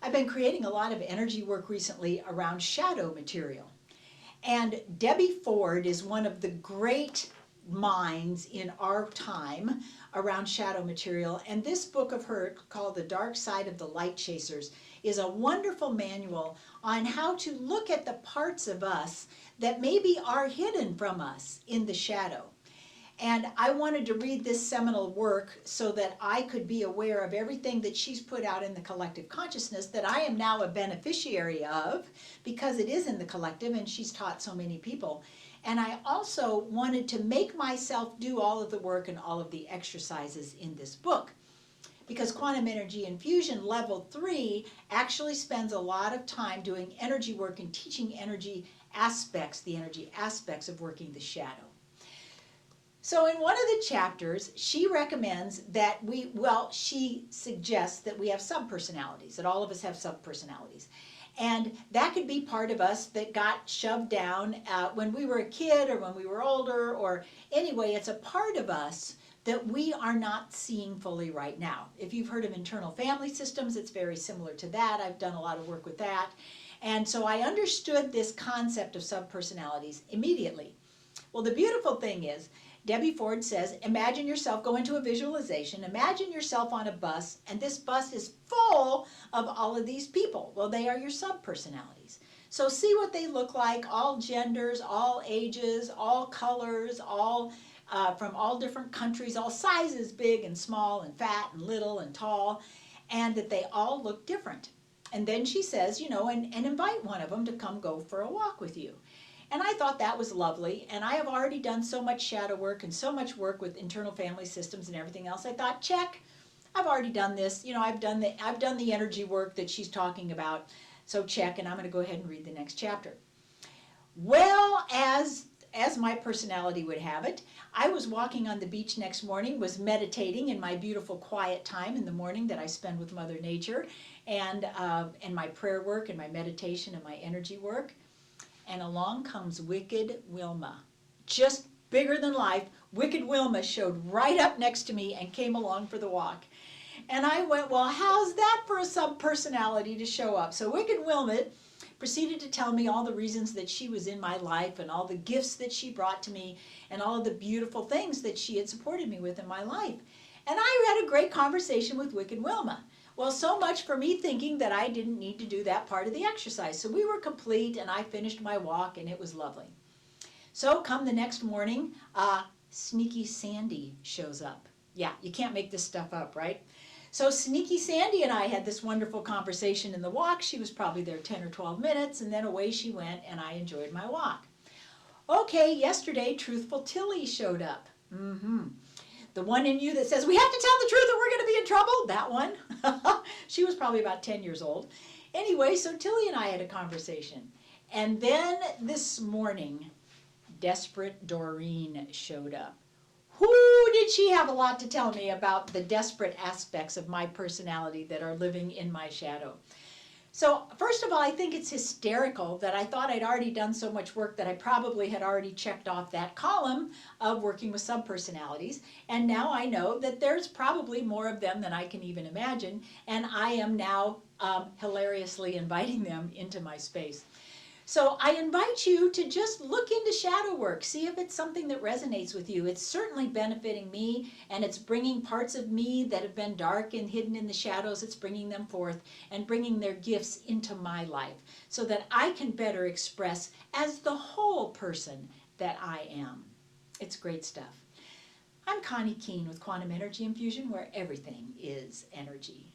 I've been creating a lot of energy work recently around shadow material. And Debbie Ford is one of the great minds in our time around shadow material. And this book of her called The Dark Side of the Light Chasers is a wonderful manual on how to look at the parts of us that maybe are hidden from us in the shadow. And I wanted to read this seminal work so that I could be aware of everything that she's put out in the collective consciousness that I am now a beneficiary of, because it is in the collective and she's taught so many people. And I also wanted to make myself do all of the work and all of the exercises in this book, because Quantum Energy Infusion Level 3 actually spends a lot of time doing energy work and teaching energy aspects, the energy aspects of working the shadow. So in one of the chapters, she recommends that she suggests that we have subpersonalities, that all of us have subpersonalities. And that could be part of us that got shoved down when we were a kid or when we were older, or anyway, it's a part of us that we are not seeing fully right now. If you've heard of internal family systems, it's very similar to that. I've done a lot of work with that. And so I understood this concept of subpersonalities immediately. Well, the beautiful thing is, Debbie Ford says, imagine yourself, go into a visualization, imagine yourself on a bus, and this bus is full of all of these people. Well, they are your subpersonalities. So see what they look like, all genders, all ages, all colors, all from all different countries, all sizes, big and small and fat and little and tall, and that they all look different. And then she says, and invite one of them to come go for a walk with you. And I thought that was lovely, and I have already done so much shadow work and so much work with internal family systems and everything else. I thought, check, I've already done this. I've done the energy work that she's talking about, so check, and I'm going to go ahead and read the next chapter. Well, as my personality would have it, I was walking on the beach next morning, was meditating in my beautiful quiet time in the morning that I spend with Mother Nature, and my prayer work and my meditation and my energy work. And along comes Wicked Wilma. Just bigger than life, Wicked Wilma showed right up next to me and came along for the walk. And I went, well, how's that for a subpersonality to show up? So Wicked Wilma proceeded to tell me all the reasons that she was in my life and all the gifts that she brought to me and all of the beautiful things that she had supported me with in my life. And I had a great conversation with Wicked Wilma. Well, so much for me thinking that I didn't need to do that part of the exercise. So we were complete, and I finished my walk, and it was lovely. So come the next morning, Sneaky Sandy shows up. Yeah, you can't make this stuff up, right? So Sneaky Sandy and I had this wonderful conversation in the walk. She was probably there 10 or 12 minutes, and then away she went, and I enjoyed my walk. Okay, yesterday, Truthful Tilly showed up. The one in you that says, we have to tell the truth or we're going to be in trouble, that one. She was probably about 10 years old. Anyway, so Tilly and I had a conversation. And then this morning, Desperate Doreen showed up. Who did she have a lot to tell me about the desperate aspects of my personality that are living in my shadow? So first of all, I think it's hysterical that I thought I'd already done so much work that I probably had already checked off that column of working with subpersonalities. And now I know that there's probably more of them than I can even imagine. And I am now hilariously inviting them into my space. So I invite you to just look into shadow work, see if it's something that resonates with you. It's certainly benefiting me, and it's bringing parts of me that have been dark and hidden in the shadows, it's bringing them forth and bringing their gifts into my life so that I can better express as the whole person that I am. It's great stuff. I'm Connie Keene with Quantum Energy Infusion, where everything is energy.